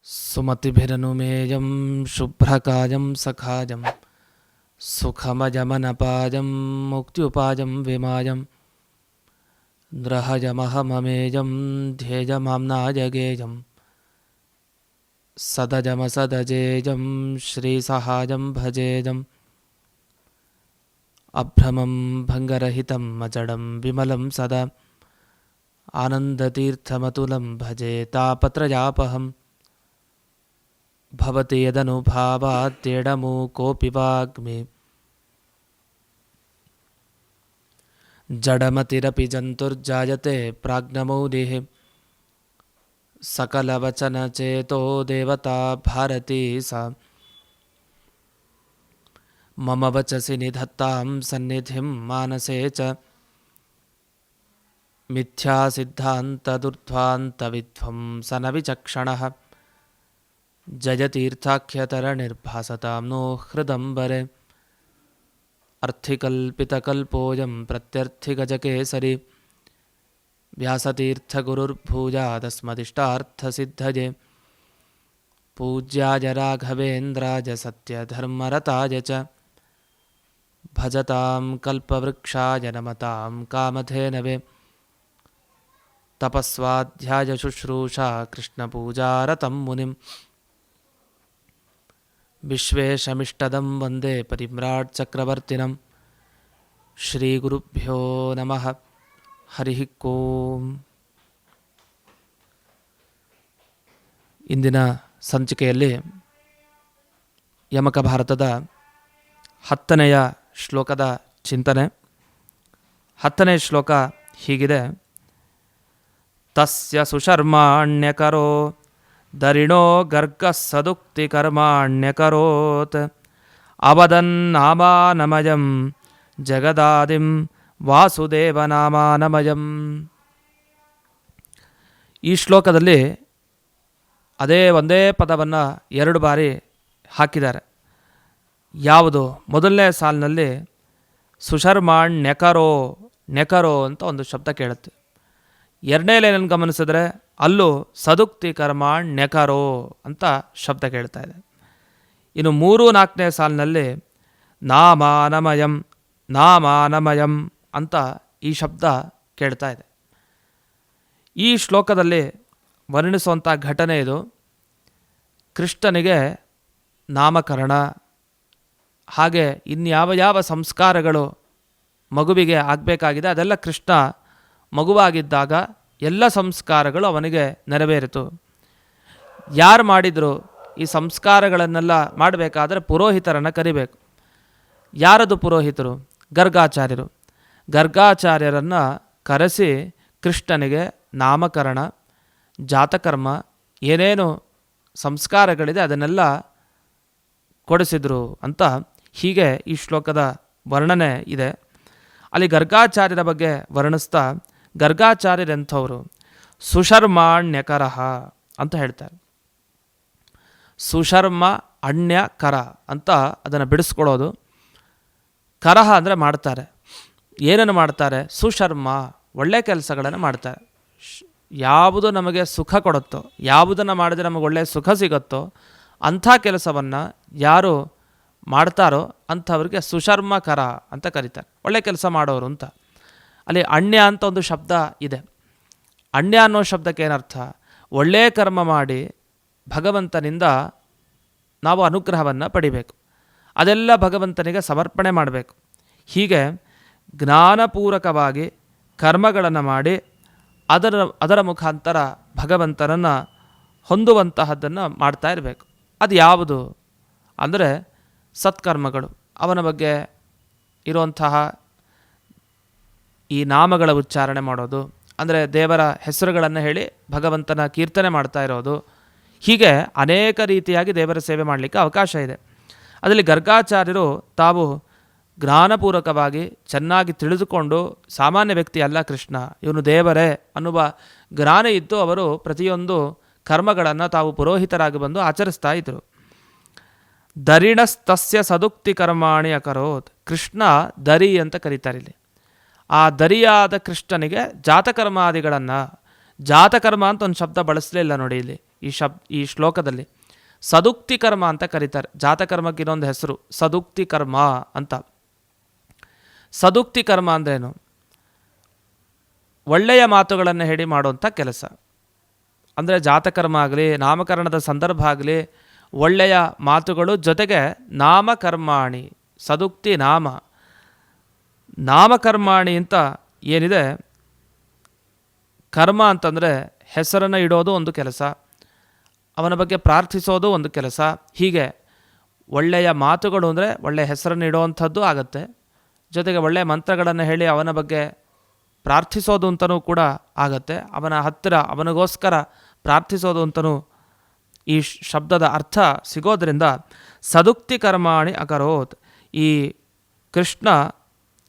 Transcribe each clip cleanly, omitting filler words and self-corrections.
ಸುಮತಿಭಿರನುಮೇಯಂ ಶುಭ್ರಕಾಯಂ ಸಖಾಯಂ ಸುಖಮಜಮನಪಾಯಂ ಮುಕ್ತ್ಯುಪಾಯಂ ವಿಮಾಯಂ ದ್ರಹಜಮಹಮಮೇಯಂ ಧ್ಯೇಯಮಾಮ್ನಾಯಗೇಯಂ ಸದಜಮಸದಜೇಯಂ ಶ್ರೀಸಹಾಯಂ ಭಜೇಯಂ ಅಭ್ರಮಂ ಭಂಗರಹಿತಂ ಅಜಡಂ ವಿಮಲಂ ಸದಾ ಆನಂದತೀರ್ಥಮತುಲಂ ಭಜೆ ತಾಪತ್ರಯಾಪಹಂ ಭವತಿ ಯದನುಭಾವಾತ್ಯೇಡಮು ಕೋಪಿ ವಾಗ್ಮಿ ಜಡಮತಿರಪಿ ಜಂತುರ್ಜಾಯತೆ ಪ್ರಾಜ್ಞಮೌಲಿಃ ಸಕಲವಚನಚೇತೋ ದೇವತಾ ಭಾರತೀ ಸಾ ಮಮ ವಚಸಿ ನಿಧತ್ತಾಂ ಸನ್ನಿಧಿಂ ಮಾನಸೇ ಚ ಮಿಥ್ಯಾಸಿದ್ಧಾಂತದುರ್ಧ್ವಾಂತವಿಧ್ವಂಸನ ವಿಚಕ್ಷಣಃ ಜಯತೀರ್ಥಾಖ್ಯತರನಿರ್ಭಾಸತಾಂ ನೋ ಹೃದಂಬರೆ ಅರ್ಥಿಕಲ್ಪಿತಕಲ್ಪೋಯಂ ಪ್ರತ್ಯರ್ಥಿಗಜಕೇಸರಿ ವ್ಯಾಸತೀರ್ಥಗುರುರ್ಭೂಯಾದಸ್ಮದಿಷ್ಟಾರ್ಥಸಿದ್ಧಯೇ ಪೂಜ್ಯಾಯ ರಾಘವೇಂದ್ರಾಯ ಸತ್ಯಧರ್ಮರತಾಯ ಚ ಭಜತಾಂ ಕಲ್ಪವೃಕ್ಷಾಯ ನಮತಾಂ ಕಾಮಧೇನವೇ ತಪಸ್ವಾಧ್ಯಾಯ ಶುಶ್ರೂಷಾ ಕೃಷ್ಣಪೂಜಾರತಂ ಮುನಿಂ ವಿಶ್ವೇಶಮಿಷ್ಟದಂ ವಂದೇ ಪರಿಮ್ರಾಟ್ ಚಕ್ರವರ್ತಿನಂ ಶ್ರೀಗುರುಭ್ಯೋ ನಮಃ ಹರಿ ಓಂ. ಇಂದಿನ ಸಂಚಿಕೆಯಲ್ಲಿ ಯಮಕ ಭಾರತದ 10ನೇ ಶ್ಲೋಕದ ಚಿಂತನೆ. 10ನೇ ಶ್ಲೋಕ ಹೀಗಿದೆ: ತಸ್ಯ ಸುಶರ್ಮಾಣ್ಯಕರೋ ದರಿಣೋ ಗರ್ಗಃ ಸದುಕ್ತಿ ಕರ್ಮಾಣ್ಯಕರೋತ್ ಅವದನ್ನಾಮಾನಮಯಂ ಜಗದಾದಿಂ ವಾಸುದೇವನಾಮಾನಮಯಂ. ಈ ಶ್ಲೋಕದಲ್ಲಿ ಅದೇ ಒಂದೇ ಪದವನ್ನು 2 ಬಾರಿ ಹಾಕಿದ್ದಾರೆ. ಯಾವುದು? ಮೊದಲನೇ ಸಾಲಿನಲ್ಲಿ ಸುಶರ್ಮಾಣ್ಯಕರೋ, ನೆಕರೋ ಅಂತ ಒಂದು ಶಬ್ದ ಕೇಳುತ್ತೆ. 2ನೇ ಲೈನನ್ನು ಗಮನಿಸಿದ್ರೆ ಅಲ್ಲೂ ಸದುಕ್ತಿ ಕರ್ಮಾಣ್ಯಕರೋ ಅಂತ ಶಬ್ದ ಕೇಳ್ತಾ ಇದೆ. ಇನ್ನು 3, 4ನೇ ಸಾಲಿನಲ್ಲಿ ನಾಮಾನಮಯಂ, ನಾಮಾನಮಯಂ ಅಂತ ಈ ಶಬ್ದ ಕೇಳ್ತಾ ಇದೆ. ಈ ಶ್ಲೋಕದಲ್ಲಿ ವರ್ಣಿಸುವಂಥ ಘಟನೆ ಇದು. ಕೃಷ್ಣನಿಗೆ ನಾಮಕರಣ, ಹಾಗೆ ಇನ್ಯಾವ ಸಂಸ್ಕಾರಗಳು ಮಗುವಿಗೆ ಆಗಬೇಕಾಗಿದೆ ಅದೆಲ್ಲ ಕೃಷ್ಣ ಮಗುವಾಗಿದ್ದಾಗ ಎಲ್ಲ ಸಂಸ್ಕಾರಗಳು ಅವನಿಗೆ ನೆರವೇರಿತು. ಯಾರು ಮಾಡಿದರು ಈ ಸಂಸ್ಕಾರಗಳನ್ನೆಲ್ಲ ಮಾಡಬೇಕಾದ್ರೆ ಪುರೋಹಿತರನ್ನು ಕರಿಬೇಕು. ಯಾರದು ಪುರೋಹಿತರು? ಗರ್ಗಾಚಾರ್ಯರು. ಗರ್ಗಾಚಾರ್ಯರನ್ನು ಕರೆಸಿ ಕೃಷ್ಣನಿಗೆ ನಾಮಕರಣ, ಜಾತಕರ್ಮ, ಏನೇನು ಸಂಸ್ಕಾರಗಳಿದೆ ಅದನ್ನೆಲ್ಲ ಕೊಡಿಸಿದರು ಅಂತ ಹೀಗೆ ಈ ಶ್ಲೋಕದ ವರ್ಣನೆ ಇದೆ. ಅಲ್ಲಿ ಗರ್ಗಾಚಾರ್ಯರ ಬಗ್ಗೆ ವರ್ಣಿಸ್ತಾ ಗರ್ಗಾಚಾರ್ಯರೆಂಥವರು ಸುಶರ್ಮಾಣ್ಯಕರಃ ಅಂತ ಹೇಳ್ತಾರೆ. ಸುಶರ್ಮ ಅಣ್ಯಕರ ಅಂತ ಅದನ್ನು ಬಿಡಿಸ್ಕೊಡೋದು. ಕರಹ ಅಂದರೆ ಮಾಡ್ತಾರೆ. ಏನನ್ನು ಮಾಡ್ತಾರೆ? ಸುಶರ್ಮ, ಒಳ್ಳೆಯ ಕೆಲಸಗಳನ್ನು ಮಾಡ್ತಾರೆ. ಯಾವುದು ನಮಗೆ ಸುಖ ಕೊಡುತ್ತೋ, ಯಾವುದನ್ನು ಮಾಡಿದ್ರೆ ನಮಗೆ ಒಳ್ಳೆಯ ಸುಖ ಸಿಗುತ್ತೋ ಅಂಥ ಕೆಲಸವನ್ನು ಯಾರು ಮಾಡ್ತಾರೋ ಅಂಥವ್ರಿಗೆ ಸುಶರ್ಮಕರ ಅಂತ ಕರೀತಾರೆ. ಒಳ್ಳೆಯ ಕೆಲಸ ಮಾಡೋರು ಅಂತ. ಅಲ್ಲಿ ಅಣ್ಯ ಅಂತ ಒಂದು ಶಬ್ದ ಇದೆ. ಅಣ್ಯ ಅನ್ನೋ ಶಬ್ದಕ್ಕೆ ಏನರ್ಥ? ಒಳ್ಳೆಯ ಕರ್ಮ ಮಾಡಿ ಭಗವಂತನಿಂದ ನಾವು ಅನುಗ್ರಹವನ್ನು ಪಡಿಬೇಕು, ಅದೆಲ್ಲ ಭಗವಂತನಿಗೆ ಸಮರ್ಪಣೆ ಮಾಡಬೇಕು. ಹೀಗೆ ಜ್ಞಾನಪೂರ್ವಕವಾಗಿ ಕರ್ಮಗಳನ್ನು ಮಾಡಿ ಅದರ ಮುಖಾಂತರ ಭಗವಂತನನ್ನು ಹೊಂದುವಂತಹದ್ದನ್ನು ಮಾಡ್ತಾ ಇರಬೇಕು. ಅದು ಯಾವುದು ಅಂದರೆ ಸತ್ಕರ್ಮಗಳು. ಅವನ ಬಗ್ಗೆ ಇರುವಂತಹ ಈ ನಾಮಗಳ ಉಚ್ಚಾರಣೆ ಮಾಡೋದು, ಅಂದರೆ ದೇವರ ಹೆಸರುಗಳನ್ನು ಹೇಳಿ ಭಗವಂತನ ಕೀರ್ತನೆ ಮಾಡ್ತಾ ಇರೋದು. ಹೀಗೆ ಅನೇಕ ರೀತಿಯಾಗಿ ದೇವರ ಸೇವೆ ಮಾಡಲಿಕ್ಕೆ ಅವಕಾಶ ಇದೆ. ಅದರಲ್ಲಿ ಗರ್ಗಾಚಾರ್ಯರು ತಾವು ಜ್ಞಾನಪೂರ್ವಕವಾಗಿ ಚೆನ್ನಾಗಿ ತಿಳಿದುಕೊಂಡು, ಸಾಮಾನ್ಯ ವ್ಯಕ್ತಿ ಅಲ್ಲ ಕೃಷ್ಣ, ಇವನು ದೇವರೇ ಅನ್ನುವ ಜ್ಞಾನ ಇದ್ದು ಅವರು ಪ್ರತಿಯೊಂದು ಕರ್ಮಗಳನ್ನು ತಾವು ಪುರೋಹಿತರಾಗಿ ಬಂದು ಆಚರಿಸ್ತಾ ಇದ್ದರು. ದರಿಣಸ್ತಸ್ಯ ಸದುಕ್ತಿ ಕರ್ಮಾಣಿ ಅಕರೋತ್. ಕೃಷ್ಣ ದರಿ ಅಂತ ಕರೀತಾರೆ ಇಲ್ಲಿ. ಆ ದರಿಯಾದ ಕೃಷ್ಣನಿಗೆ ಜಾತಕರ್ಮಾದಿಗಳನ್ನು, ಜಾತಕರ್ಮ ಅಂತ ಒಂದು ಶಬ್ದ ಬಳಸಲೇ ಇಲ್ಲ ನೋಡಿ ಇಲ್ಲಿ. ಈ ಶ್ಲೋಕದಲ್ಲಿ. ಸದುಕ್ತಿ ಕರ್ಮ ಅಂತ ಕರೀತಾರೆ. ಜಾತಕರ್ಮಕ್ಕೆ ಇನ್ನೊಂದು ಹೆಸರು ಸದುಕ್ತಿ ಕರ್ಮ ಅಂತ. ಸದುಕ್ತಿ ಕರ್ಮ ಅಂದ್ರೇನು? ಒಳ್ಳೆಯ ಮಾತುಗಳನ್ನು ಹೇಳಿ ಮಾಡುವಂಥ ಕೆಲಸ. ಅಂದರೆ ಜಾತಕರ್ಮ ಆಗಲಿ, ನಾಮಕರಣದ ಸಂದರ್ಭ ಆಗಲಿ, ಒಳ್ಳೆಯ ಮಾತುಗಳು ಜೊತೆಗೆ ನಾಮಕರ್ಮಾಣಿ, ಸದುಕ್ತಿ ನಾಮಕರ್ಮಾಣಿ ಅಂತ ಏನಿದೆ, ಕರ್ಮ ಅಂತಂದರೆ ಹೆಸರನ್ನು ಇಡೋದು ಒಂದು ಕೆಲಸ, ಅವನ ಬಗ್ಗೆ ಪ್ರಾರ್ಥಿಸೋದು ಒಂದು ಕೆಲಸ. ಹೀಗೆ ಒಳ್ಳೆಯ ಮಾತುಗಳು ಅಂದರೆ ಒಳ್ಳೆಯ ಹೆಸರನ್ನು ಇಡುವಂಥದ್ದು ಆಗುತ್ತೆ. ಜೊತೆಗೆ ಒಳ್ಳೆಯ ಮಂತ್ರಗಳನ್ನು ಹೇಳಿ ಅವನ ಬಗ್ಗೆ ಪ್ರಾರ್ಥಿಸೋದು ಅಂತಲೂ ಕೂಡ ಆಗತ್ತೆ. ಅವನ ಹತ್ತಿರ ಅವನಿಗೋಸ್ಕರ ಪ್ರಾರ್ಥಿಸೋದು ಅಂತಲೂ ಈ ಶಬ್ದದ ಅರ್ಥ ಸಿಗೋದ್ರಿಂದ ಸದುಕ್ತಿ ಕರ್ಮಾಣಿ ಅಕರೋತ್. ಈ ಕೃಷ್ಣ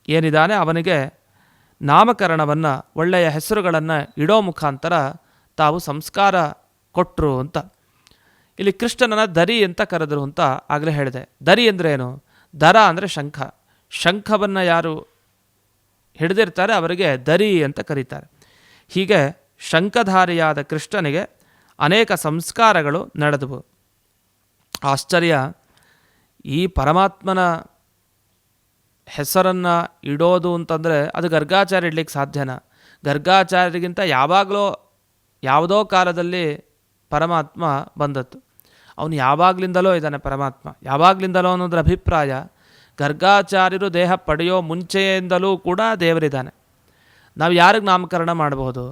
ಏನಿದ್ದಾನೆ ಅವನಿಗೆ ನಾಮಕರಣವನ್ನು, ಒಳ್ಳೆಯ ಹೆಸರುಗಳನ್ನು ಇಡೋ ಮುಖಾಂತರ ತಾವು ಸಂಸ್ಕಾರ ಕೊಟ್ಟರು ಅಂತ. ಇಲ್ಲಿ ಕೃಷ್ಣನನ್ನು ದರಿ ಅಂತ ಕರೆದರು ಅಂತ ಆಗಲೇ ಹೇಳಿದೆ. ದರಿ ಅಂದರೆ ಏನು? ದರ ಅಂದರೆ ಶಂಖ. ಶಂಖವನ್ನು ಯಾರು ಹಿಡಿದಿರ್ತಾರೆ ಅವರಿಗೆ ದರಿ ಅಂತ ಕರೀತಾರೆ. ಹೀಗೆ ಶಂಖಧಾರಿಯಾದ ಕೃಷ್ಣನಿಗೆ ಅನೇಕ ಸಂಸ್ಕಾರಗಳು ನಡೆದವು. ಆಶ್ಚರ್ಯ, ಈ ಪರಮಾತ್ಮನ ಹೆಸರನ್ನು ಇಡೋದು ಅಂತಂದರೆ ಅದು ಗರ್ಗಾಚಾರ್ಯ ಇಡ್ಲಿಕ್ಕೆ ಸಾಧ್ಯನಾ? ಗರ್ಗಾಚಾರ್ಯರಿಗಿಂತ ಯಾವಾಗಲೋ ಯಾವುದೋ ಕಾಲದಲ್ಲಿ ಪರಮಾತ್ಮ ಬಂದದ್ದು. ಅವನು ಯಾವಾಗಲಿಂದಲೋ ಇದ್ದಾನೆ ಪರಮಾತ್ಮ, ಯಾವಾಗಲಿಂದಲೋ ಅನ್ನೋದ್ರ ಅಭಿಪ್ರಾಯ. ಗರ್ಗಾಚಾರ್ಯರು ದೇಹ ಪಡೆಯೋ ಮುಂಚೆಯಿಂದಲೂ ಕೂಡ ದೇವರಿದ್ದಾನೆ. ನಾವು ಯಾರಿಗೆ ನಾಮಕರಣ ಮಾಡಬಹುದು?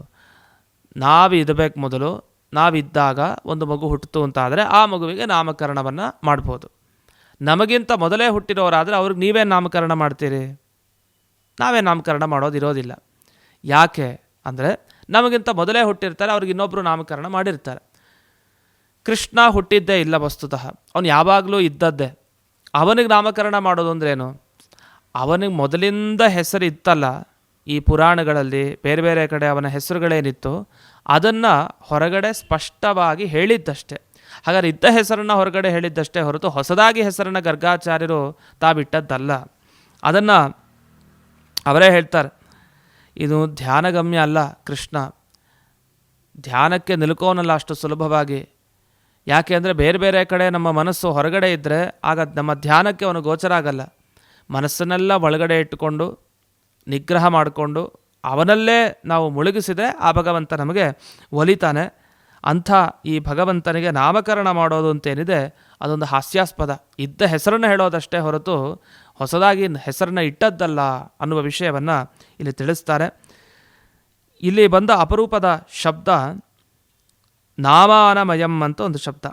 ನಾವಿದಬೇಕು ಮೊದಲು. ನಾವಿದ್ದಾಗ ಒಂದು ಮಗು ಹುಟ್ಟಿತು ಅಂತಾದರೆ ಆ ಮಗುವಿಗೆ ನಾಮಕರಣವನ್ನು ಮಾಡ್ಬೋದು. ನಮಗಿಂತ ಮೊದಲೇ ಹುಟ್ಟಿರೋರಾದರೆ ಅವ್ರಿಗೆ ನೀವೇ ನಾಮಕರಣ ಮಾಡ್ತೀರಿ? ನಾವೇ ನಾಮಕರಣ ಮಾಡೋದಿರೋದಿಲ್ಲ. ಯಾಕೆ ಅಂದರೆ ನಮಗಿಂತ ಮೊದಲೇ ಹುಟ್ಟಿರ್ತಾರೆ, ಅವ್ರಿಗೆ ಇನ್ನೊಬ್ಬರು ನಾಮಕರಣ ಮಾಡಿರ್ತಾರೆ. ಕೃಷ್ಣ ಹುಟ್ಟಿದ್ದೇ ಇಲ್ಲ ವಸ್ತುತಃ, ಅವನು ಯಾವಾಗಲೂ ಇದ್ದದ್ದೇ. ಅವನಿಗೆ ನಾಮಕರಣ ಮಾಡೋದು ಅಂದ್ರೇನು? ಅವನಿಗೆ ಮೊದಲಿಂದ ಹೆಸರು ಇತ್ತಲ್ಲ, ಈ ಪುರಾಣಗಳಲ್ಲಿ ಬೇರೆ ಬೇರೆ ಕಡೆ ಅವನ ಹೆಸರುಗಳೇನಿತ್ತು ಅದನ್ನು ಹೊರಗಡೆ ಸ್ಪಷ್ಟವಾಗಿ ಹೇಳಿದ್ದಷ್ಟೇ. ಹಾಗಾದ್ರೆ ಇದ್ದ ಹೆಸರನ್ನು ಹೊರಗಡೆ ಹೇಳಿದ್ದಷ್ಟೇ ಹೊರತು ಹೊಸದಾಗಿ ಹೆಸರನ್ನು ಗರ್ಗಾಚಾರ್ಯರು ತಾವಿಟ್ಟದ್ದಲ್ಲ. ಅದನ್ನು ಅವರೇ ಹೇಳ್ತಾರೆ, ಇದು ಧ್ಯಾನಗಮ್ಯ ಅಲ್ಲ. ಕೃಷ್ಣ ಧ್ಯಾನಕ್ಕೆ ನಿಲ್ಕೋನಲ್ಲ ಅಷ್ಟು ಸುಲಭವಾಗಿ. ಯಾಕೆ ಅಂದರೆ ಬೇರೆ ಬೇರೆ ಕಡೆ ನಮ್ಮ ಮನಸ್ಸು ಹೊರಗಡೆ ಇದ್ದರೆ ಆಗ ನಮ್ಮ ಧ್ಯಾನಕ್ಕೆ ಅವನು ಗೋಚರ ಆಗಲ್ಲ. ಮನಸ್ಸನ್ನೆಲ್ಲ ಒಳಗಡೆ ಇಟ್ಟುಕೊಂಡು ನಿಗ್ರಹ ಮಾಡಿಕೊಂಡು ಅವನಲ್ಲೇ ನಾವು ಮುಳುಗಿಸಿದರೆ ಆ ಭಗವಂತ ನಮಗೆ ಒಲಿತಾನೆ. ಅಂಥ ಈ ಭಗವಂತನಿಗೆ ನಾಮಕರಣ ಮಾಡೋದು ಅಂತೇನಿದೆ ಅದೊಂದು ಹಾಸ್ಯಾಸ್ಪದ. ಇದ್ದ ಹೆಸರನ್ನು ಹೇಳೋದಷ್ಟೇ ಹೊರತು ಹೊಸದಾಗಿ ಹೆಸರನ್ನು ಇಟ್ಟದ್ದಲ್ಲ ಅನ್ನುವ ವಿಷಯವನ್ನು ಇಲ್ಲಿ ತಿಳಿಸ್ತಾರೆ. ಇಲ್ಲಿ ಬಂದ ಅಪರೂಪದ ಶಬ್ದ ನಾಮಾನಮಯಂ ಅಂತ ಒಂದು ಶಬ್ದ.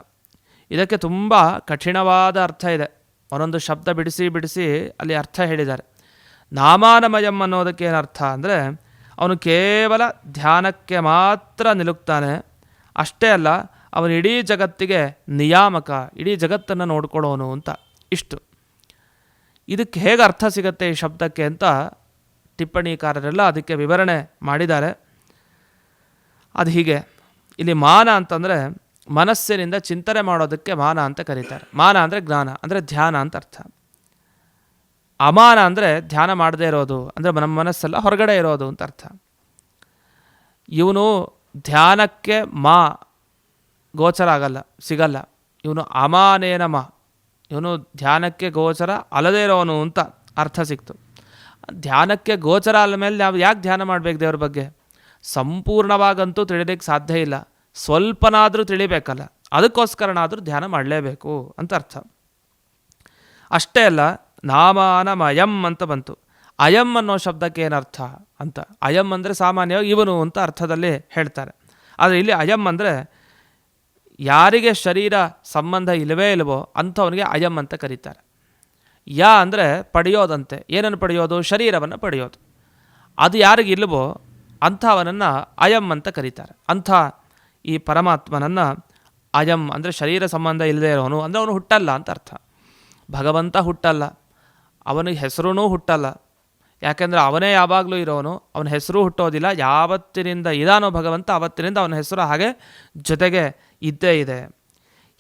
ಇದಕ್ಕೆ ತುಂಬ ಕಠಿಣವಾದ ಅರ್ಥ ಇದೆ. ಒಂದೊಂದು ಶಬ್ದ ಬಿಡಿಸಿ ಬಿಡಿಸಿ ಅಲ್ಲಿ ಅರ್ಥ ಹೇಳಿದ್ದಾರೆ. ನಾಮಾನಮಯಂ ಅನ್ನೋದಕ್ಕೆ ಏನರ್ಥ ಅಂದರೆ ಅವನು ಕೇವಲ ಧ್ಯಾನಕ್ಕೆ ಮಾತ್ರ ನಿಲುಕ್ತಾನೆ. ಅಷ್ಟೇ ಅಲ್ಲ, ಅವನು ಇಡೀ ಜಗತ್ತಿಗೆ ನಿಯಾಮಕ, ಇಡೀ ಜಗತ್ತನ್ನು ನೋಡ್ಕೊಳ್ಳೋನು ಅಂತ. ಇಷ್ಟು ಇದಕ್ಕೆ ಹೇಗೆ ಅರ್ಥ ಸಿಗುತ್ತೆ ಈ ಶಬ್ದಕ್ಕೆ ಅಂತ ಟಿಪ್ಪಣಿಕಾರರೆಲ್ಲ ಅದಕ್ಕೆ ವಿವರಣೆ ಮಾಡಿದ್ದಾರೆ. ಅದು ಹೀಗೆ, ಇಲ್ಲಿ ಮಾನ ಅಂತಂದರೆ ಮನಸ್ಸಿನಿಂದ ಚಿಂತನೆ ಮಾಡೋದಕ್ಕೆ ಮಾನ ಅಂತ ಕರೀತಾರೆ. ಮಾನ ಅಂದರೆ ಜ್ಞಾನ, ಅಂದರೆ ಧ್ಯಾನ ಅಂತ ಅರ್ಥ. ಅಮಾನ ಅಂದರೆ ಧ್ಯಾನ ಮಾಡದೇ ಇರೋದು, ಅಂದರೆ ನಮ್ಮ ಮನಸ್ಸೆಲ್ಲ ಹೊರಗಡೆ ಇರೋದು ಅಂತ ಅರ್ಥ. ಇವನು ಧ್ಯಾನಕ್ಕೆ ಗೋಚರ ಆಗಲ್ಲ, ಸಿಗಲ್ಲ. ಇವನು ಅಮಾನೇನ ಇವನು ಧ್ಯಾನಕ್ಕೆ ಗೋಚರ ಅಲ್ಲದೇ ಇರೋನು ಅಂತ ಅರ್ಥ ಸಿಕ್ತು. ಧ್ಯಾನಕ್ಕೆ ಗೋಚರ ಅಲ್ಲ ಮೇಲೆ ನಾವು ಯಾಕೆ ಧ್ಯಾನ ಮಾಡಬೇಕು? ದೇವ್ರ ಬಗ್ಗೆ ಸಂಪೂರ್ಣವಾಗಂತೂ ತಿಳಿಲಿಕ್ಕೆ ಸಾಧ್ಯ ಇಲ್ಲ, ಸ್ವಲ್ಪನಾದರೂ ತಿಳಿಬೇಕಲ್ಲ, ಅದಕ್ಕೋಸ್ಕರನಾದರೂ ಧ್ಯಾನ ಮಾಡಲೇಬೇಕು ಅಂತ ಅರ್ಥ. ಅಷ್ಟೇ ಅಲ್ಲ, ನಾಮಾನಮಯಂ ಅಂತ ಬಂತು. ಅಯಂ ಅನ್ನೋ ಶಬ್ದಕ್ಕೆ ಏನರ್ಥ ಅಂತ, ಅಯಂ ಅಂದರೆ ಸಾಮಾನ್ಯವಾಗಿ ಇವನು ಅಂತ ಅರ್ಥದಲ್ಲಿ ಹೇಳ್ತಾರೆ. ಆದರೆ ಇಲ್ಲಿ ಅಯಂ ಅಂದರೆ ಯಾರಿಗೆ ಶರೀರ ಸಂಬಂಧ ಇಲ್ಲವೇ ಇಲ್ಲವೋ ಅಂಥವನಿಗೆ ಅಯಂ ಅಂತ ಕರೀತಾರೆ. ಯಾ ಅಂದರೆ ಪಡೆಯೋದಂತೆ. ಏನನ್ನು ಪಡೆಯೋದು? ಶರೀರವನ್ನು ಪಡೆಯೋದು. ಅದು ಯಾರಿಗಿಲ್ಲವೋ ಅಂಥವನನ್ನು ಅಯಂ ಅಂತ ಕರೀತಾರೆ. ಅಂಥ ಈ ಪರಮಾತ್ಮನನ್ನು ಅಯಂ ಅಂದರೆ ಶರೀರ ಸಂಬಂಧ ಇಲ್ಲದೆ ಇರೋನು ಅಂದರೆ ಅವನು ಹುಟ್ಟಲ್ಲ ಅಂತ ಅರ್ಥ. ಭಗವಂತ ಹುಟ್ಟಲ್ಲ, ಅವನಿಗೆ ಹೆಸರೂ ಹುಟ್ಟಲ್ಲ. ಯಾಕೆಂದರೆ ಅವನೇ ಯಾವಾಗಲೂ ಇರೋನು, ಅವನ ಹೆಸರು ಹುಟ್ಟೋದಿಲ್ಲ. ಯಾವತ್ತಿನಿಂದ ಇದಾನೋ ಭಗವಂತ ಆವತ್ತಿನಿಂದ ಅವನ ಹೆಸರು ಹಾಗೆ ಜೊತೆಗೆ ಇದ್ದೇ ಇದೆ.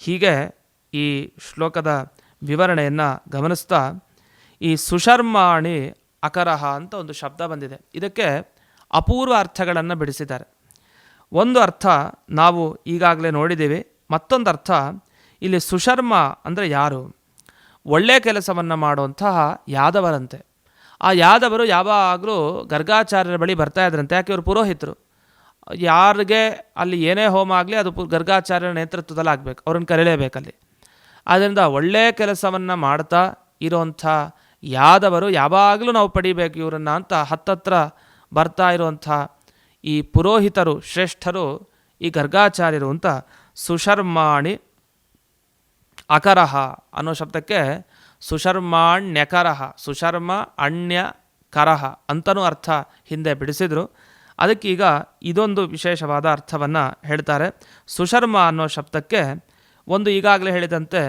ಹೀಗೆ ಈ ಶ್ಲೋಕದ ವಿವರಣೆಯನ್ನು ಗಮನಿಸ್ತಾ ಈ ಸುಶರ್ಮಾಣಿ ಅಕರಹ ಅಂತ ಒಂದು ಶಬ್ದ ಬಂದಿದೆ. ಇದಕ್ಕೆ ಅಪೂರ್ವ ಅರ್ಥಗಳನ್ನು ಬಿಡಿಸಿದ್ದಾರೆ. ಒಂದು ಅರ್ಥ ನಾವು ಈಗಾಗಲೇ ನೋಡಿದ್ದೀವಿ. ಮತ್ತೊಂದು ಅರ್ಥ ಇಲ್ಲಿ ಸುಶರ್ಮ ಅಂದರೆ ಯಾರು? ಒಳ್ಳೆಯ ಕೆಲಸವನ್ನು ಮಾಡುವಂತಹ ಯಾದವರಂತೆ. ಆ ಯಾದವರು ಯಾವಾಗಲೂ ಗರ್ಗಾಚಾರ್ಯರ ಬಳಿ ಬರ್ತಾ ಇದ್ರಂತೆ. ಯಾಕೆ? ಇವರು ಪುರೋಹಿತರು. ಯಾರಿಗೆ ಅಲ್ಲಿ ಏನೇ ಹೋಮ ಆಗಲಿ ಅದು ಗರ್ಗಾಚಾರ್ಯರ ನೇತೃತ್ವದಲ್ಲಿ ಆಗಬೇಕು, ಅವ್ರನ್ನ ಕರೀಲೇಬೇಕಲ್ಲಿ. ಆದ್ದರಿಂದ ಒಳ್ಳೆಯ ಕೆಲಸವನ್ನು ಮಾಡ್ತಾ ಇರೋವಂಥ ಯಾದವರು ಯಾವಾಗಲೂ ನಾವು ಪಡಿಬೇಕು ಇವರನ್ನು ಅಂತ ಹತ್ತತ್ರ ಬರ್ತಾ ಇರುವಂಥ ಈ ಪುರೋಹಿತರು ಶ್ರೇಷ್ಠರು ಈ ಗರ್ಗಾಚಾರ್ಯರು ಅಂತ ಸುಶರ್ಮಾಣಿ ಅಕರಹ ಅನ್ನೋ ಶಬ್ದಕ್ಕೆ ಸುಶರ್ಮಾಣ್ಯಕರಹ, ಸುಶರ್ಮ ಅಣ್ಯ ಕರಹ ಅಂತನೂ ಅರ್ಥ ಹಿಂದೆ ಬಿಡಿಸಿದರು. ಅದಕ್ಕೀಗ ಇದೊಂದು ವಿಶೇಷವಾದ ಅರ್ಥವನ್ನು ಹೇಳ್ತಾರೆ. ಸುಶರ್ಮ ಅನ್ನೋ ಶಬ್ದಕ್ಕೆ ಒಂದು ಈಗಾಗಲೇ ಹೇಳಿದಂತೆ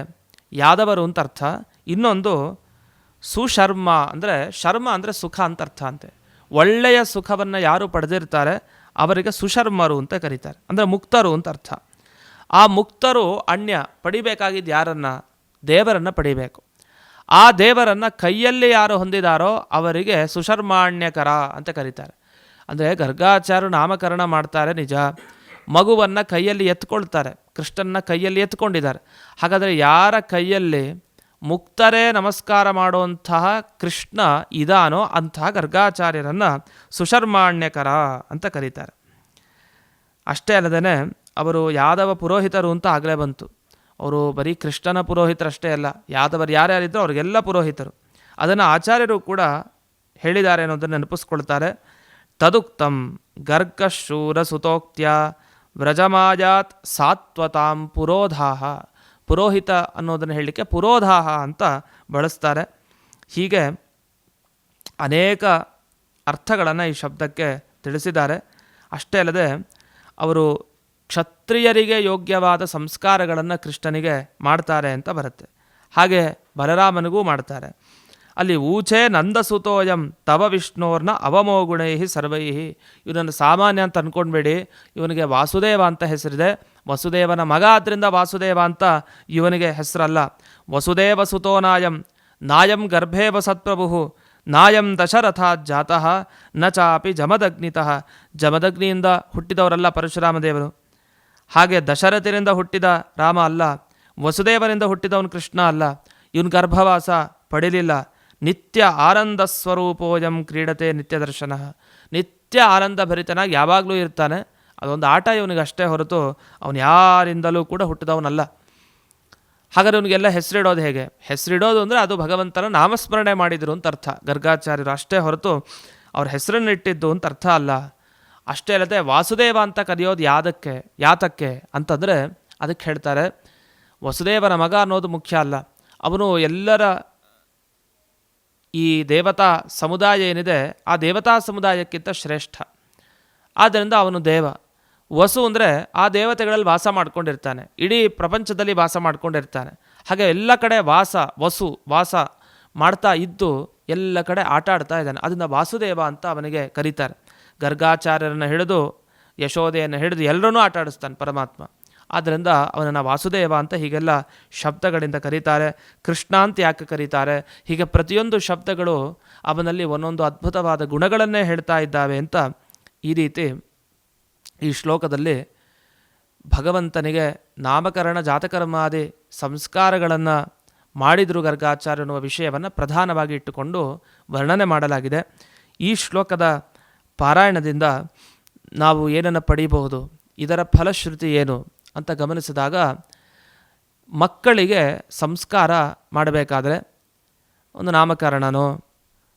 ಯಾದವರು ಅಂತ ಅರ್ಥ, ಇನ್ನೊಂದು ಸುಶರ್ಮ ಅಂದರೆ ಶರ್ಮ ಅಂದರೆ ಸುಖ ಅಂತ ಅರ್ಥ ಅಂತೆ. ಒಳ್ಳೆಯ ಸುಖವನ್ನು ಯಾರು ಪಡೆದಿರ್ತಾರೆ ಅವರಿಗೆ ಸುಶರ್ಮರು ಅಂತ ಕರೀತಾರೆ, ಅಂದರೆ ಮುಕ್ತರು ಅಂತ ಅರ್ಥ. ಆ ಮುಕ್ತರು ಅಣ್ಯ ಪಡಿಬೇಕಾಗಿದ್ದು ಯಾರನ್ನು? ದೇವರನ್ನು ಪಡಿಬೇಕು. ಆ ದೇವರನ್ನು ಕೈಯಲ್ಲಿ ಯಾರು ಹೊಂದಿದಾರೋ ಅವರಿಗೆ ಸುಶರ್ಮಾಣ್ಯಕರ ಅಂತ ಕರೀತಾರೆ. ಅಂದರೆ ಗರ್ಗಾಚಾರ್ಯರು ನಾಮಕರಣ ಮಾಡ್ತಾರೆ ನಿಜ, ಮಗುವನ್ನು ಕೈಯಲ್ಲಿ ಎತ್ಕೊಳ್ತಾರೆ, ಕೃಷ್ಣನ ಕೈಯಲ್ಲಿ ಎತ್ಕೊಂಡಿದ್ದಾರೆ. ಹಾಗಾದರೆ ಯಾರ ಕೈಯಲ್ಲಿ ಮುಕ್ತರೇ ನಮಸ್ಕಾರ ಮಾಡುವಂತಹ ಕೃಷ್ಣ ಇದಾನೋ ಅಂತಹ ಗರ್ಗಾಚಾರ್ಯರನ್ನು ಸುಶರ್ಮಾಣ್ಯಕರ ಅಂತ ಕರೀತಾರೆ. ಅಷ್ಟೇ ಅಲ್ಲದೇ ಅವರು ಯಾದವ ಪುರೋಹಿತರು ಅಂತ ಆಗಲೇ ಬಂತು. ಅವರು ಬರೀ ಕೃಷ್ಣನ ಪುರೋಹಿತರಷ್ಟೇ ಅಲ್ಲ, ಯಾದವರು ಯಾರ್ಯಾರಿದ್ರೋ ಅವ್ರಿಗೆಲ್ಲ ಪುರೋಹಿತರು. ಅದನ್ನು ಆಚಾರ್ಯರು ಕೂಡ ಹೇಳಿದ್ದಾರೆ ಅನ್ನೋದನ್ನು ನೆನಪಿಸ್ಕೊಳ್ತಾರೆ. ತದುಕ್ತಂ ಗರ್ಗಶೂರ ಸುತೋಕ್ತ್ಯ ವ್ರಜಮಾಜಾತ್ ಸಾತ್ವತಾಂ ಪುರೋಧಾಹ. ಪುರೋಹಿತ ಅನ್ನೋದನ್ನು ಹೇಳಲಿಕ್ಕೆ ಪುರೋಧಾಹ ಅಂತ ಬಳಸ್ತಾರೆ. ಹೀಗೆ ಅನೇಕ ಅರ್ಥಗಳನ್ನು ಈ ಶಬ್ದಕ್ಕೆ ತಿಳಿಸಿದ್ದಾರೆ. ಅಷ್ಟೇ ಅಲ್ಲದೆ ಅವರು ಕ್ಷತ್ರಿಯರಿಗೆ ಯೋಗ್ಯವಾದ ಸಂಸ್ಕಾರಗಳನ್ನು ಕೃಷ್ಣನಿಗೆ ಮಾಡ್ತಾರೆ ಅಂತ ಬರುತ್ತೆ. ಹಾಗೆ ಬಲರಾಮನಿಗೂ ಮಾಡ್ತಾರೆ. ಅಲ್ಲಿ ಊಚೆ ನಂದಸುತೋಯಂ ತವ ವಿಷ್ಣೋರ್ನ ಅವಮೋಗುಣೈ ಸರ್ವೈಹಿ. ಇವನನ್ನು ಸಾಮಾನ್ಯ ಅಂತ ಅಂದ್ಕೊಂಡ್ಬೇಡಿ, ಇವನಿಗೆ ವಾಸುದೇವ ಅಂತ ಹೆಸರಿದೆ. ವಸುದೇವನ ಮಗ ಆದ್ದರಿಂದ ವಾಸುದೇವ ಅಂತ ಇವನಿಗೆ ಹೆಸರಲ್ಲ. ವಸುದೇವ ಸುತೋ ನಾಯಂ ನಾಯಂ ಗರ್ಭೇ ವಸತ್ಪ್ರಭು ನಾಯಂ ದಶರಥಾತ್ ಜಾತಃ ನ ಚಾಪಿ ಜಮದಗ್ನಿತಃ. ಜಮದಗ್ನಿಯಿಂದ ಹುಟ್ಟಿದವರಲ್ಲ ಪರಶುರಾಮ ದೇವರು. ಹಾಗೆ ದಶರಥರಿಂದ ಹುಟ್ಟಿದ ರಾಮ ಅಲ್ಲ, ವಸುದೇವನಿಂದ ಹುಟ್ಟಿದವನು ಕೃಷ್ಣ ಅಲ್ಲ. ಇವನು ಗರ್ಭವಾಸ ಪಡಿಲಿಲ್ಲ. ನಿತ್ಯ ಆನಂದ ಸ್ವರೂಪೋಯಂ ಕ್ರೀಡತೆ ನಿತ್ಯ ದರ್ಶನ. ನಿತ್ಯ ಆನಂದ ಭರಿತನಾಗಿ ಯಾವಾಗಲೂ ಇರ್ತಾನೆ. ಅದೊಂದು ಆಟ ಇವನಿಗೆ ಅಷ್ಟೇ ಹೊರತು ಅವನು ಯಾರಿಂದಲೂ ಕೂಡ ಹುಟ್ಟಿದವನಲ್ಲ. ಹಾಗಾದ್ರೆ ಅವನಿಗೆಲ್ಲ ಹೆಸರಿಡೋದು ಹೇಗೆ? ಹೆಸರಿಡೋದು ಅಂದರೆ ಅದು ಭಗವಂತನ ನಾಮಸ್ಮರಣೆ ಮಾಡಿದರು ಅಂತ ಅರ್ಥ ಗರ್ಗಾಚಾರ್ಯರು, ಅಷ್ಟೇ ಹೊರತು ಅವ್ರ ಹೆಸರನ್ನು ಇಟ್ಟಿದ್ದು ಅಂತ ಅರ್ಥ ಅಲ್ಲ. ಅಷ್ಟೇ ಅಲ್ಲದೆ ವಾಸುದೇವ ಅಂತ ಕರೆಯೋದು ಯಾತಕ್ಕೆ ಅಂತಂದರೆ ಅದಕ್ಕೆ ಹೇಳ್ತಾರೆ, ವಸುದೇವನ ಮಗ ಅನ್ನೋದು ಮುಖ್ಯ ಅಲ್ಲ. ಅವನು ಎಲ್ಲರ ಈ ದೇವತಾ ಸಮುದಾಯ ಏನಿದೆ ಆ ದೇವತಾ ಸಮುದಾಯಕ್ಕಿಂತ ಶ್ರೇಷ್ಠ. ಆದ್ದರಿಂದ ಅವನು ದೇವ. ವಸು ಅಂದರೆ ಆ ದೇವತೆಗಳಲ್ಲಿ ವಾಸ ಮಾಡ್ಕೊಂಡಿರ್ತಾನೆ, ಇಡೀ ಪ್ರಪಂಚದಲ್ಲಿ ವಾಸ ಮಾಡ್ಕೊಂಡಿರ್ತಾನೆ. ಹಾಗೆ ಎಲ್ಲ ಕಡೆ ವಸು ವಾಸ ಮಾಡ್ತಾ ಇದ್ದು ಎಲ್ಲ ಕಡೆ ಆಟ ಆಡ್ತಾ ಇದ್ದಾನೆ. ಅದರಿಂದ ವಾಸುದೇವ ಅಂತ ಅವನಿಗೆ ಕರೀತಾರೆ. ಗರ್ಗಾಚಾರ್ಯರನ್ನು ಹಿಡಿದು ಯಶೋದೆಯನ್ನು ಹಿಡಿದು ಎಲ್ಲರನ್ನೂ ಆಟ ಆಡಿಸ್ತಾನೆ ಪರಮಾತ್ಮ. ಆದ್ದರಿಂದ ಅವನನ್ನು ವಾಸುದೇವ ಅಂತ ಹೀಗೆಲ್ಲ ಶಬ್ದಗಳಿಂದ ಕರೀತಾರೆ. ಕೃಷ್ಣ ಅಂತ ಯಾಕೆ ಕರೀತಾರೆ? ಹೀಗೆ ಪ್ರತಿಯೊಂದು ಶಬ್ದಗಳು ಅವನಲ್ಲಿ ಒಂದೊಂದು ಅದ್ಭುತವಾದ ಗುಣಗಳನ್ನೇ ಹೇಳ್ತಾ ಇದ್ದಾವೆ ಅಂತ ಈ ರೀತಿ ಈ ಶ್ಲೋಕದಲ್ಲಿ ಭಗವಂತನಿಗೆ ನಾಮಕರಣ ಜಾತಕರ್ಮಾದಿ ಸಂಸ್ಕಾರಗಳನ್ನು ಮಾಡಿದರು ಗರ್ಗಾಚಾರ್ಯ ಎನ್ನುವ ವಿಷಯವನ್ನು ಪ್ರಧಾನವಾಗಿ ಇಟ್ಟುಕೊಂಡು ವರ್ಣನೆ ಮಾಡಲಾಗಿದೆ. ಈ ಶ್ಲೋಕದ ಪಾರಾಯಣದಿಂದ ನಾವು ಏನನ್ನು ಪಡೀಬಹುದು, ಇದರ ಫಲಶ್ರುತಿ ಏನು ಅಂತ ಗಮನಿಸಿದಾಗ, ಮಕ್ಕಳಿಗೆ ಸಂಸ್ಕಾರ ಮಾಡಬೇಕಾದ್ರೆ ಒಂದು ನಾಮಕರಣನೋ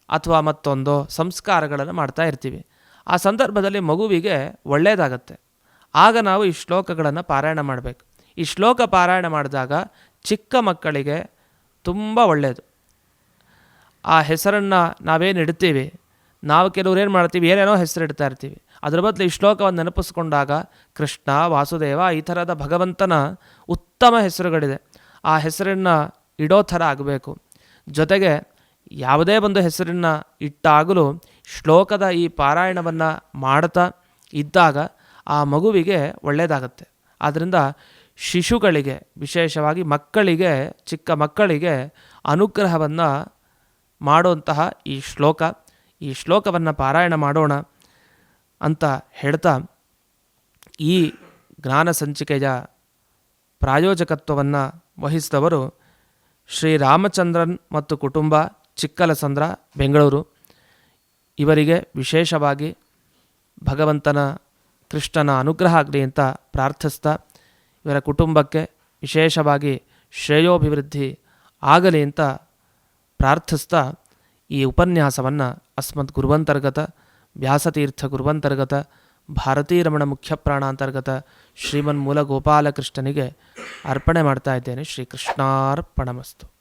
ಅಥವಾ ಮತ್ತೊಂದು ಸಂಸ್ಕಾರಗಳನ್ನು ಮಾಡ್ತಾ ಇರ್ತೀವಿ. ಆ ಸಂದರ್ಭದಲ್ಲಿ ಮಗುವಿಗೆ ಒಳ್ಳೆಯದಾಗತ್ತೆ. ಆಗ ನಾವು ಈ ಶ್ಲೋಕಗಳನ್ನು ಪಾರಾಯಣ ಮಾಡಬೇಕು. ಈ ಶ್ಲೋಕ ಪಾರಾಯಣ ಮಾಡಿದಾಗ ಚಿಕ್ಕ ಮಕ್ಕಳಿಗೆ ತುಂಬ ಒಳ್ಳೆಯದು. ಆ ಹೆಸರನ್ನು ನಾವೇನು ಇಡ್ತೀವಿ, ನಾವು ಕೆಲವ್ರು ಏನು ಮಾಡ್ತೀವಿ, ಏನೇನೋ ಹೆಸರಿಡ್ತಾ ಇರ್ತೀವಿ. ಅದರ ಬದಲು ಈ ಶ್ಲೋಕವನ್ನು ನೆನಪಿಸ್ಕೊಂಡಾಗ ಕೃಷ್ಣ, ವಾಸುದೇವ ಈ ಥರದ ಭಗವಂತನ ಉತ್ತಮ ಹೆಸರುಗಳಿದೆ, ಆ ಹೆಸರನ್ನು ಇಡೋ ಥರ ಆಗಬೇಕು. ಜೊತೆಗೆ ಯಾವುದೇ ಒಂದು ಹೆಸರನ್ನು ಇಟ್ಟಾಗಲೂ ಶ್ಲೋಕದ ಈ ಪಾರಾಯಣವನ್ನು ಮಾಡ್ತಾ ಇದ್ದಾಗ ಆ ಮಗುವಿಗೆ ಒಳ್ಳೆಯದಾಗತ್ತೆ. ಆದ್ದರಿಂದ ಶಿಶುಗಳಿಗೆ, ವಿಶೇಷವಾಗಿ ಮಕ್ಕಳಿಗೆ, ಚಿಕ್ಕ ಮಕ್ಕಳಿಗೆ ಅನುಗ್ರಹವನ್ನು ಮಾಡುವಂತಹ ಈ ಶ್ಲೋಕವನ್ನು ಪಾರಾಯಣ ಮಾಡೋಣ ಅಂತ ಹೇಳ್ತಾ ಈ ಜ್ಞಾನ ಸಂಚಿಕೆಯ ಪ್ರಾಯೋಜಕತ್ವವನ್ನು ವಹಿಸಿದವರು ಶ್ರೀ ರಾಮಚಂದ್ರನ್ ಮತ್ತು ಕುಟುಂಬ, ಚಿಕ್ಕಲಸಂದ್ರ, ಬೆಂಗಳೂರು. ಇವರಿಗೆ ವಿಶೇಷವಾಗಿ ಭಗವಂತನ ಕೃಷ್ಣನ ಅನುಗ್ರಹ ಆಗಲಿ ಅಂತ ಪ್ರಾರ್ಥಿಸ್ತಾ, ಇವರ ಕುಟುಂಬಕ್ಕೆ ವಿಶೇಷವಾಗಿ ಶ್ರೇಯೋಭಿವೃದ್ಧಿ ಆಗಲಿ ಅಂತ ಪ್ರಾರ್ಥಿಸ್ತಾ ಈ ಉಪನ್ಯಾಸವನ್ನು ಅಸ್ಮದ್ ಗುರುವಂತರ್ಗತ ವ್ಯಾಸತೀರ್ಥ ಗುರುವಂತರ್ಗತ ಭಾರತೀರಮಣ ಮುಖ್ಯ ಪ್ರಾಣಾಂತರ್ಗತ ಶ್ರೀಮನ್ಮೂಲ ಗೋಪಾಲಕೃಷ್ಣನಿಗೆ ಅರ್ಪಣೆ ಮಾಡ್ತಾ ಇದ್ದೇನೆ. ಶ್ರೀಕೃಷ್ಣಾರ್ಪಣಮಸ್ತು.